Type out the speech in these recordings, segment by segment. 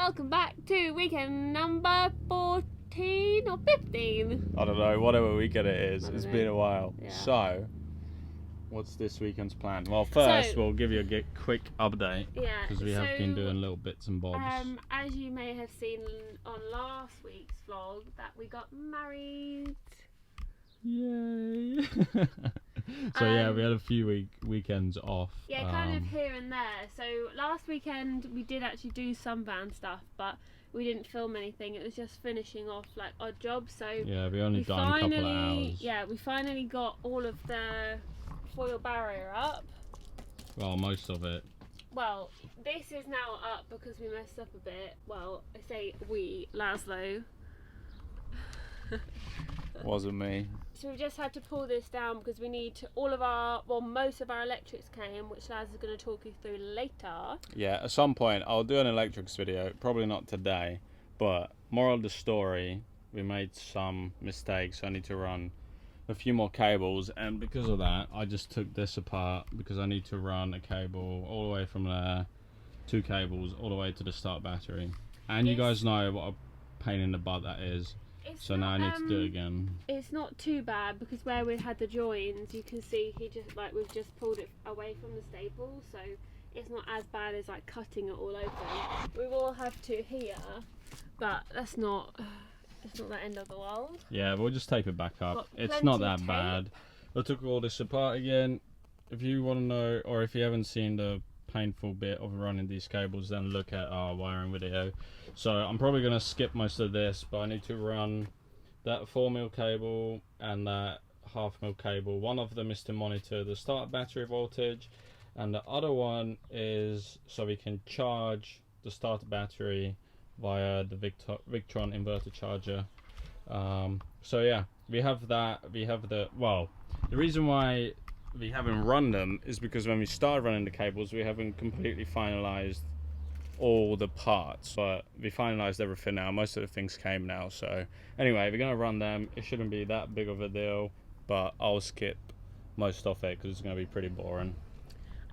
welcome back to weekend number 14 or 15. I don't know, whatever weekend it is. It's been a while. Yeah. So, what's this weekend's plan? Well, first we'll give you a quick update. Yeah. Because we have been doing little bits and bobs. As you may have seen on last week's vlog, that we got married. Yay! So yeah, we had a few weekends off. Yeah, kind of here and there. So last weekend we did actually do some van stuff, but we didn't film anything. It was just finishing off like odd jobs. So yeah, we only done a couple of hours. Yeah, we finally got all of the foil barrier up. Well, most of it. Well, this is now up because we messed up a bit. Well, I say we, Laszlo. Wasn't me. So we've just had to pull this down because we need to, most of our electrics came, which Laz is going to talk you through later. Yeah, at some point I'll do an electrics video, probably not today, but moral of the story, we made some mistakes. I need to run a few more cables, and because of that I just took this apart because I need to run a cable all the way from there, 2 cables all the way to the start battery. And you guys know what a pain in the butt that is. So now I need to do it again. It's not too bad because where we had the joins, you can see we've just pulled it away from the staple, so it's not as bad as like cutting it all open. We will have to here, but it's not the end of the world. Yeah, we'll just tape it back up. It's not that bad. I took all this apart again. If you want to know, or if you haven't seen the painful bit of running these cables, then look at our wiring video. So I'm probably going to skip most of this, but I need to run that 4mm cable and that 1/2mm cable. One of them is to monitor the start battery voltage, and the other one is so we can charge the starter battery via the Victron inverter charger. So yeah, we have that. We have the reason why we haven't run them is because when we started running the cables, we haven't completely finalized all the parts, but we finalized everything now. Most of the things came now, so anyway, we're gonna run them. It shouldn't be that big of a deal, but I'll skip most of it because it's gonna be pretty boring.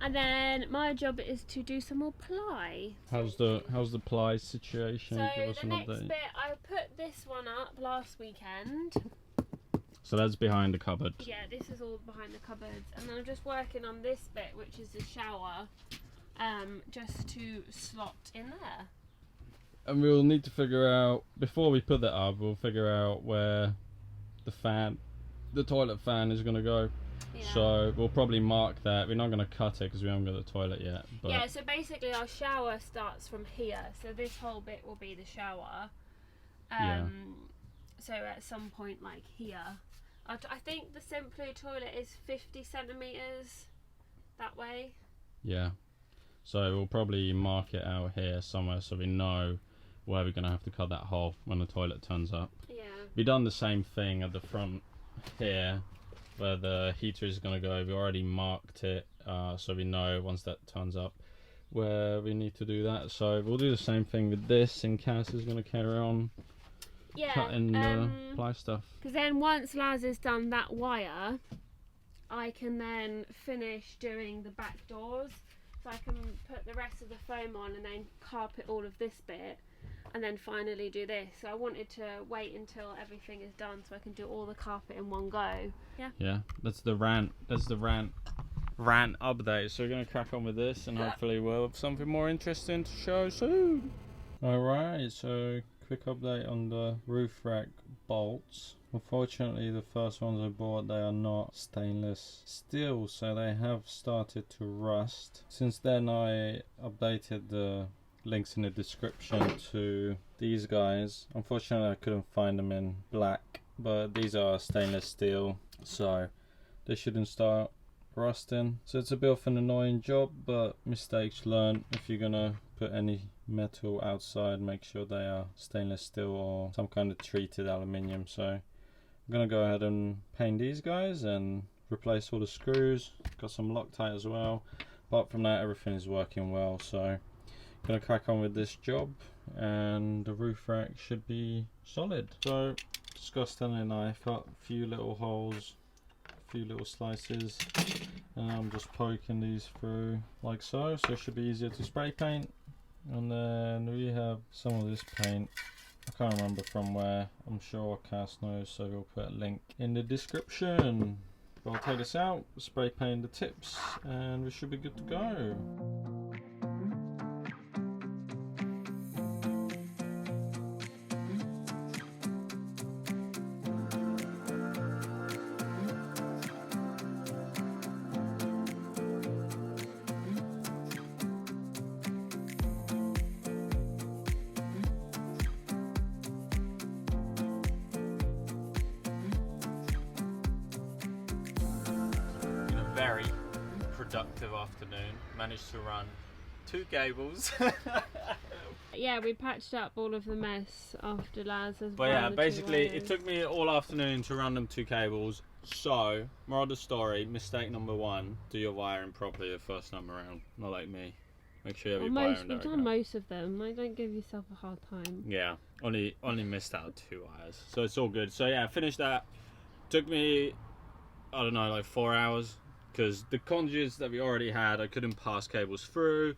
And then my job is to do some more ply. How's the ply situation? So give us the an next update. bit, I put this one up last weekend. So that's behind the cupboard. Yeah, this is all behind the cupboards, and then I'm just working on this bit, which is the shower, just to slot in there. And we'll need to figure out, before we put that up, we'll figure out where the toilet fan is going to go. Yeah. So we'll probably mark that. We're not going to cut it because we haven't got the toilet yet. But yeah, so basically our shower starts from here, so this whole bit will be the shower. Yeah. So at some point like here. I think the Simply toilet is 50 centimetres that way. Yeah. So we'll probably mark it out here somewhere so we know where we're going to have to cut that hole when the toilet turns up. Yeah. We've done the same thing at the front here where the heater is going to go. We already marked it so we know once that turns up where we need to do that. So we'll do the same thing with this, and Cass is going to carry on cutting the ply stuff. Because then once Laz has done that wire, I can then finish doing the back doors. So I can put the rest of the foam on and then carpet all of this bit, and then finally do this. So I wanted to wait until everything is done so I can do all the carpet in one go. Yeah. Yeah, that's the rant. That's the rant update. So we're gonna crack on with this, and hopefully we'll have something more interesting to show soon. Alright, so quick update on the roof rack bolts. Unfortunately, the first ones I bought, they are not stainless steel, so they have started to rust. Since then I updated the links in the description to these guys. Unfortunately I couldn't find them in black, but these are stainless steel, so they shouldn't start rusting. So it's a bit of an annoying job, but mistakes learned. If you're gonna put any metal outside, make sure they are stainless steel or some kind of treated aluminium. So I'm gonna go ahead and paint these guys and replace all the screws. Got some Loctite as well. Apart from that, everything is working well, so I'm gonna crack on with this job, and the roof rack should be solid. So just got a Stanley knife, got a few little holes, a few little slices, and I'm just poking these through like so, so it should be easier to spray paint. And then we have some of this paint. I can't remember from where. I'm sure Cass knows, so we'll put a link in the description. But I'll take this out, spray paint the tips, and we should be good to go. Very productive afternoon. Managed to run 2 cables. Yeah, we patched up all of the mess after Laz has But yeah, basically it took me all afternoon to run them 2 cables. So, moral of the story, mistake number 1, do your wiring properly the first time around. Not like me. Make sure you have your wiring. You've done most of them. Like, don't give yourself a hard time. Yeah, only missed out 2 wires. So it's all good. So yeah, finished that. Took me, I don't know, like 4 hours. Because the conduits that we already had, I couldn't pass cables through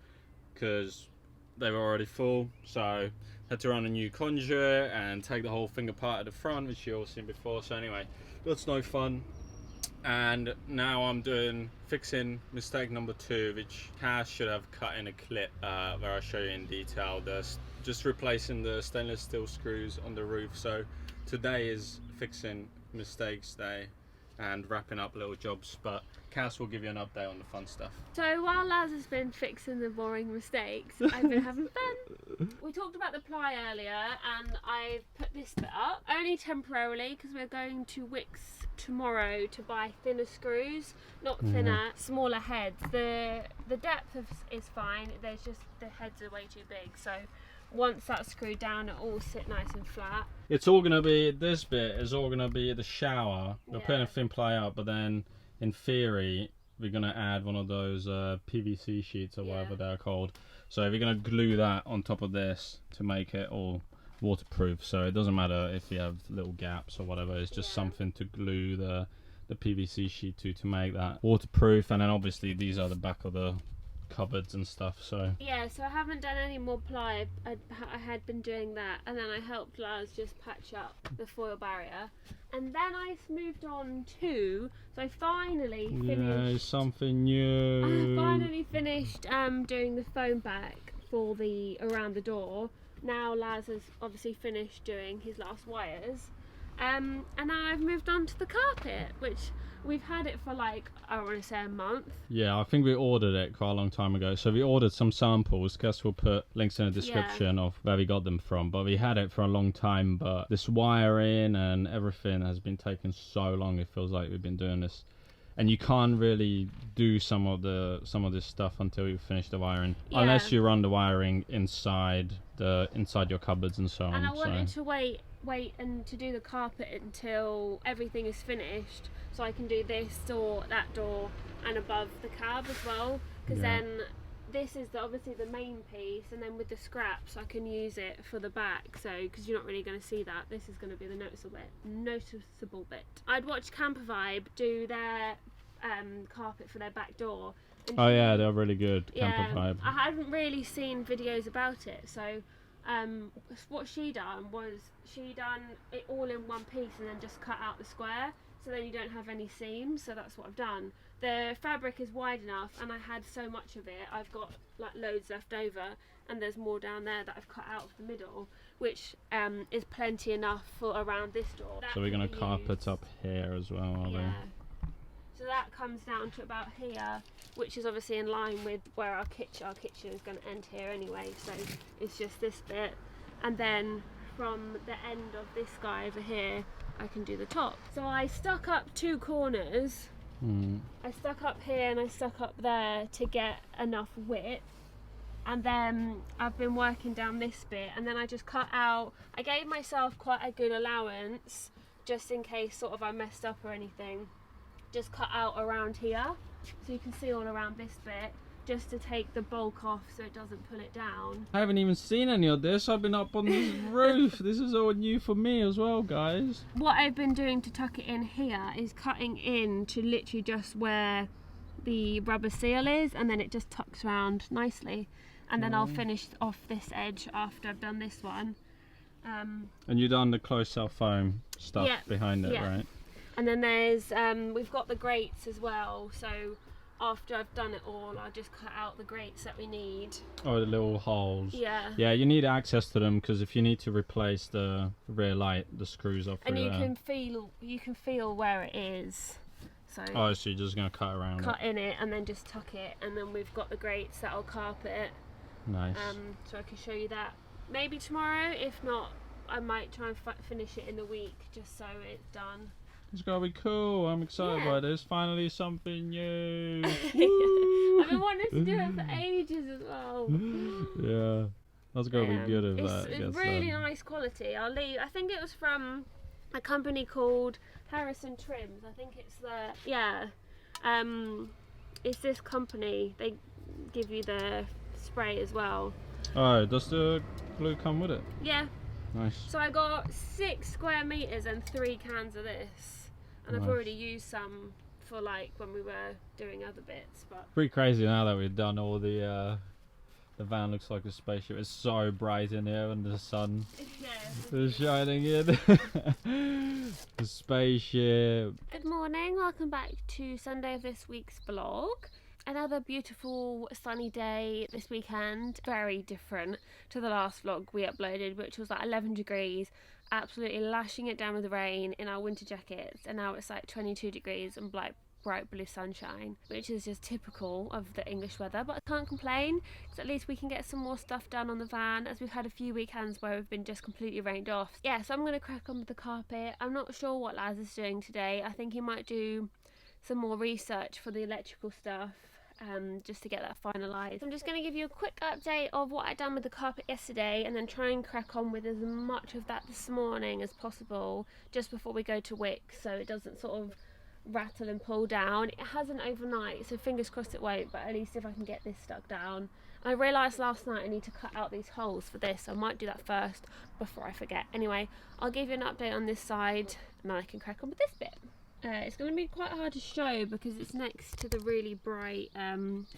because they were already full. So had to run a new conduit and take the whole thing apart at the front, which you all seen before. So anyway, that's no fun. And now I'm fixing mistake number 2, which Cass should have cut in a clip where I show you in detail. Just replacing the stainless steel screws on the roof. So today is fixing mistakes day and wrapping up little jobs, but Cass will give you an update on the fun stuff. So while Laz has been fixing the boring mistakes, I've been having fun. We talked about the ply earlier, and I've put this bit up only temporarily because we're going to Wix tomorrow to buy thinner screws, not thinner, smaller heads. The depth is fine. There's just the heads are way too big. So once that's screwed down, it all sit nice and flat. It's all gonna be, this bit is all gonna be the shower. We're putting a thin ply up, but then in theory we're gonna add one of those PVC sheets or whatever they're called. So we're gonna glue that on top of this to make it all waterproof. So it doesn't matter if you have little gaps or whatever. It's just something to glue the PVC sheet to make that waterproof. And then obviously these are the back of the cupboards and stuff. So yeah, so I haven't done any more ply. I had been doing that, and then I helped Laz just patch up the foil barrier, and then I moved on to, so I finally finished something new. I finally finished doing the foam back for the around the door. Now Laz has obviously finished doing his last wires, and now I've moved on to the carpet, which we've had it for like, I want to say a month. Yeah, I think we ordered it quite a long time ago. So we ordered some samples. Guess we'll put links in the description of where we got them from. But we had it for a long time. But this wiring and everything has been taking so long. It feels like we've been doing this, and you can't really do some of this stuff until you finish the wiring, unless you run the wiring inside your cupboards and so on. And I wanted to wait and to do the carpet until everything is finished, so I can do this door, that door, and above the cab as well, because then this is obviously the main piece, and then with the scraps I can use it for the back. So because you're not really going to see that, this is going to be the noticeable bit. I'd watched CAMPERVAN do their carpet for their back door. And they're really good. CAMPERVAN. I hadn't really seen videos about it, so what she done it all in one piece and then just cut out the square, so then you don't have any seams. So that's what I've done. The fabric is wide enough, and I had so much of it, I've got like loads left over, and there's more down there that I've cut out of the middle, which is plenty enough for around this door. So we're going to carpet up here as well, are we? So that comes down to about here, which is obviously in line with where our kitchen is going to end here anyway. So it's just this bit, and then from the end of this guy over here, I can do the top. So I stuck up 2 corners. I stuck up here and I stuck up there to get enough width, and then I've been working down this bit, and then I just cut out. I gave myself quite a good allowance just in case sort of I messed up or anything. Just cut out around here, so you can see all around this bit, just to take the bulk off so it doesn't pull it down. I haven't even seen any of this. I've been up on this roof. This is all new for me as well, guys. What I've been doing to tuck it in here is cutting in to literally just where the rubber seal is, and then it just tucks around nicely. and then I'll finish off this edge after I've done this one. And you've done the closed cell foam stuff behind it, right? And then there's we've got the grates as well, so after I've done it all, I'll just cut out the grates that we need. Oh, the little holes. Yeah. Yeah, you need access to them because if you need to replace the rear light, the screws off. And you can feel where it is. So oh, so you're just gonna cut around it. Cut in it and then just tuck it, and then we've got the grates that'll carpet. Nice. So I can show you that maybe tomorrow. If not, I might try and finish it in the week just so it's done. It's gonna be cool. I'm excited by this. Finally something new. I've been wanting to do it for ages as well. Yeah, that's gonna be good if that It's gets really done. nice quality. I think it was from a company called Harrison Trims. I think it's it's this company. They give you the spray as well. Oh, does the glue come with it? Yeah. Nice. So I got 6 square meters and 3 cans of this, and I've already used some for like when we were doing other bits. But pretty crazy now that we've done all the van looks like a spaceship. It's so bright in here and the sun is shining in. The spaceship. Good morning, welcome back to Sunday of this week's vlog. Another beautiful sunny day this weekend, very different to the last vlog we uploaded, which was like 11 degrees, absolutely lashing it down with the rain in our winter jackets, and now it's like 22 degrees and bright blue sunshine, which is just typical of the English weather. But I can't complain because at least we can get some more stuff done on the van, as we've had a few weekends where we've been just completely rained off. Yeah, so I'm going to crack on with the carpet. I'm not sure what Laz is doing today. I think he might do some more research for the electrical stuff, just to get that finalised. I'm just going to give you a quick update of what I'd done with the carpet yesterday, and then try and crack on with as much of that this morning as possible just before we go to Wick, so it doesn't sort of rattle and pull down. It hasn't overnight, so fingers crossed it won't, but at least if I can get this stuck down. I realised last night I need to cut out these holes for this, so I might do that first before I forget. Anyway, I'll give you an update on this side and then I can crack on with this bit. It's going to be quite hard to show because it's next to the really bright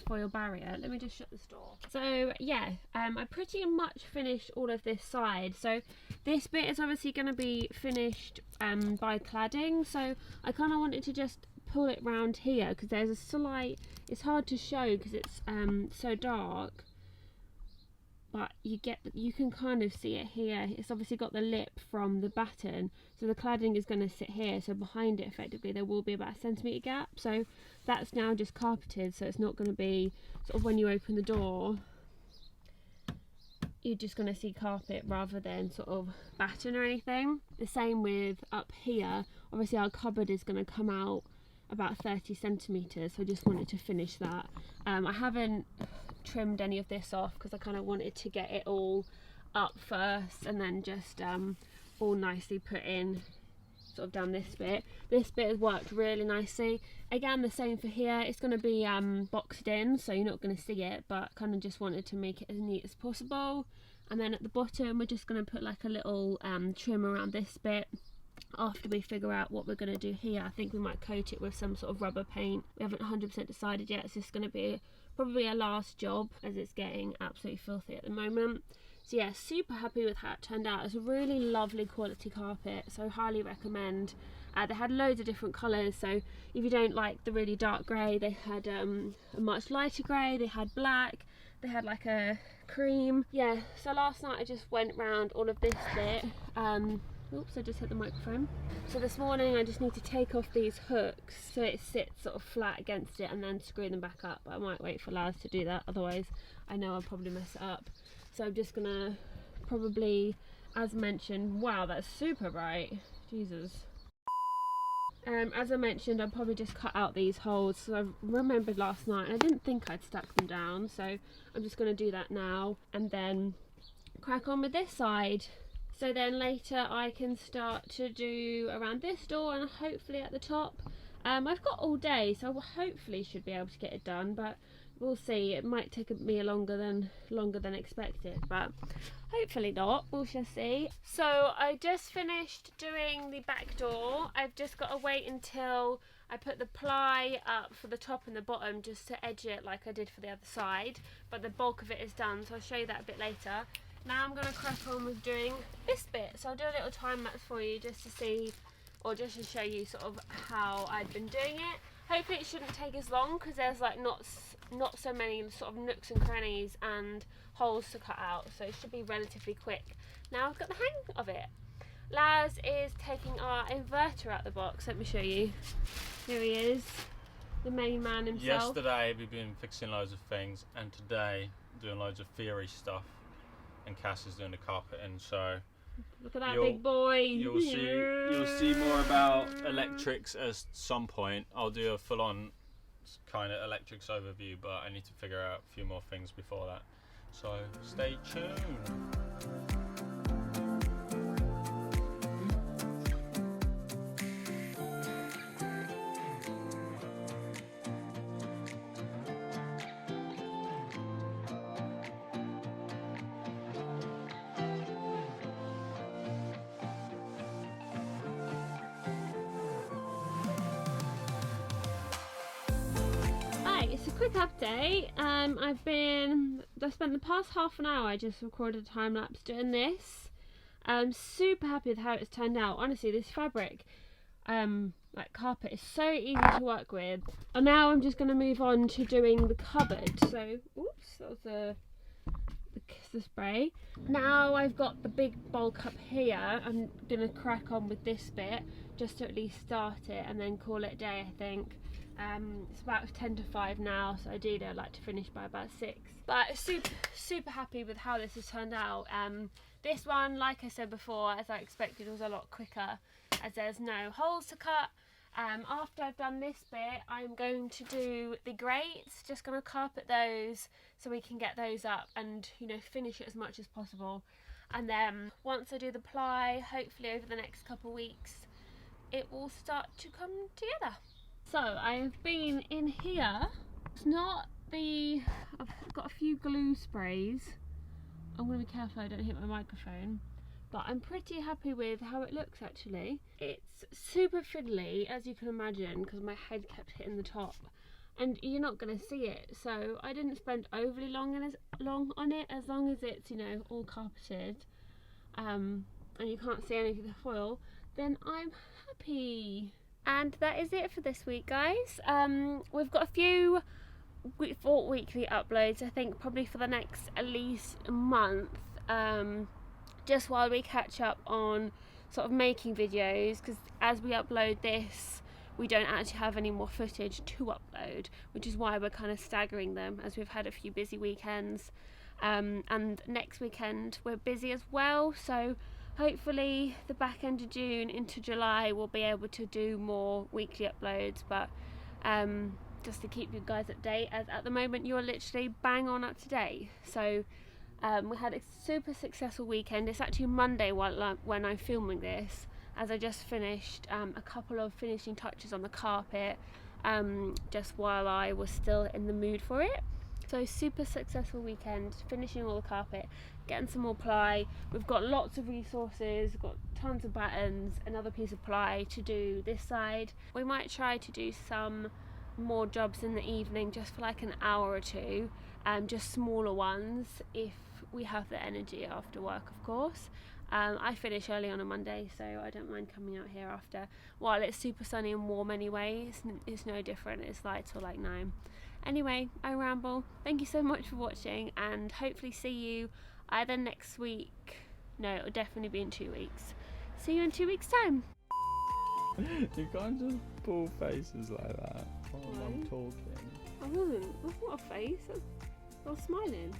foil barrier. Let me just shut this door. So yeah, I pretty much finished all of this side. So this bit is obviously going to be finished by cladding. So I kind of wanted to just pull it round here because there's a slight, it's hard to show because it's so dark. But you can kind of see it here. It's obviously got the lip from the batten, so the cladding is going to sit here, so behind it effectively there will be about a centimetre gap, so that's now just carpeted, so it's not going to be sort of when you open the door you're just going to see carpet rather than sort of batten or anything. The same with up here. Obviously our cupboard is going to come out about 30 centimetres, so I just wanted to finish that. I haven't trimmed any of this off because I kind of wanted to get it all up first and then just all nicely put in sort of down this bit. This bit has worked really nicely. Again, the same for here. It's going to be boxed in, so you're not going to see it, but kind of just wanted to make it as neat as possible. And then at the bottom we're just going to put like a little trim around this bit. After we figure out what we're going to do here, I think we might coat it with some sort of rubber paint. We haven't 100% decided yet. It's just going to be probably a last job as it's getting absolutely filthy at the moment. So yeah, super happy with how it turned out. It's a really lovely quality carpet, so highly recommend. They had loads of different colours, so if you don't like the really dark grey, they had a much lighter grey, they had black, they had like a cream. Yeah, so last night I just went round all of this bit. Oops, I just hit the microphone. So this morning I just need to take off these hooks so it sits sort of flat against it and then screw them back up. I might wait for Laz to do that, otherwise I know I'll probably mess it up. So I'm just gonna probably, as mentioned, wow, that's super bright, Jesus. As I mentioned, I'll probably just cut out these holes. So I remembered last night and I didn't think I'd stack them down, so I'm just gonna do that now and then crack on with this side. So then later I can start to do around this door and hopefully at the top. I've got all day, so I hopefully should be able to get it done, but we'll see. It might take me longer than expected, but hopefully not. We shall see. So I just finished doing the back door. I've just got to wait until I put the ply up for the top and the bottom just to edge it like I did for the other side, but the bulk of it is done, so I'll show you that a bit later. Now I'm going to crack on with doing this bit, so I'll do a little time lapse for you just to see, or just to show you sort of how I've been doing it. Hopefully it shouldn't take as long because there's like not so many sort of nooks and crannies and holes to cut out, so it should be relatively quick. Now I've got the hang of it. Laz is taking our inverter out the box. Let me show you. Here he is, the main man himself. Yesterday we've been fixing loads of things, and today doing loads of theory stuff, and Cass is doing the carpeting. So look at that big boy. You'll see more about electrics at some point. I'll do a full-on kind of electrics overview, but I need to figure out a few more things before that. So stay tuned. It's a quick update. I spent the past half an hour, I just recorded a time lapse doing this. I'm super happy with how it's turned out. Honestly, this fabric, like carpet, is so easy to work with. And now I'm just going to move on to doing the cupboard. So, oops, that was the spray. Now I've got the big bulk up here. I'm going to crack on with this bit just to at least start it and then call it a day, I think. It's about 10 to 5 now, so ideally I'd like to finish by about 6. But super happy with how this has turned out. This one, like I said before, as I expected, was a lot quicker as there's no holes to cut. After I've done this bit, I'm going to do the grates, just going to carpet those so we can get those up and, you know, finish it as much as possible. And then once I do the ply, hopefully over the next couple of weeks, it will start to come together. So I have been in here. It's not I've got a few glue sprays. I'm going to be careful I don't hit my microphone. But I'm pretty happy with how it looks actually. It's super fiddly, as you can imagine, because my head kept hitting the top. And you're not going to see it. So I didn't spend overly long on it, as long as it's, you know, all carpeted. And you can't see any of the foil, then I'm happy. And that is it for this week, guys. We've got a few weekly uploads, I think, probably for the next at least a month, just while we catch up on sort of making videos, because as we upload this, we don't actually have any more footage to upload, which is why we're kind of staggering them, as we've had a few busy weekends. And next weekend we're busy as well, so hopefully the back end of June into July we'll be able to do more weekly uploads, but just to keep you guys up to date, as at the moment you're literally bang on up to date. So we had a super successful weekend. It's actually Monday when I'm filming this, as I just finished a couple of finishing touches on the carpet just while I was still in the mood for it. So super successful weekend, finishing all the carpet, getting some more ply. We've got lots of resources, we've got tons of battens, another piece of ply to do this side. We might try to do some more jobs in the evening, just for like an hour or two, just smaller ones if we have the energy after work, of course. I finish early on a Monday, so I don't mind coming out here after. While it's super sunny and warm anyway, it's no different, it's light till like 9. Anyway, I ramble. Thank you so much for watching, and hopefully see you either next week. No, it'll definitely be in 2 weeks. See you in 2 weeks' time. You can't just pull faces like that while I'm talking. I wasn't. That's not a face. I was smiling.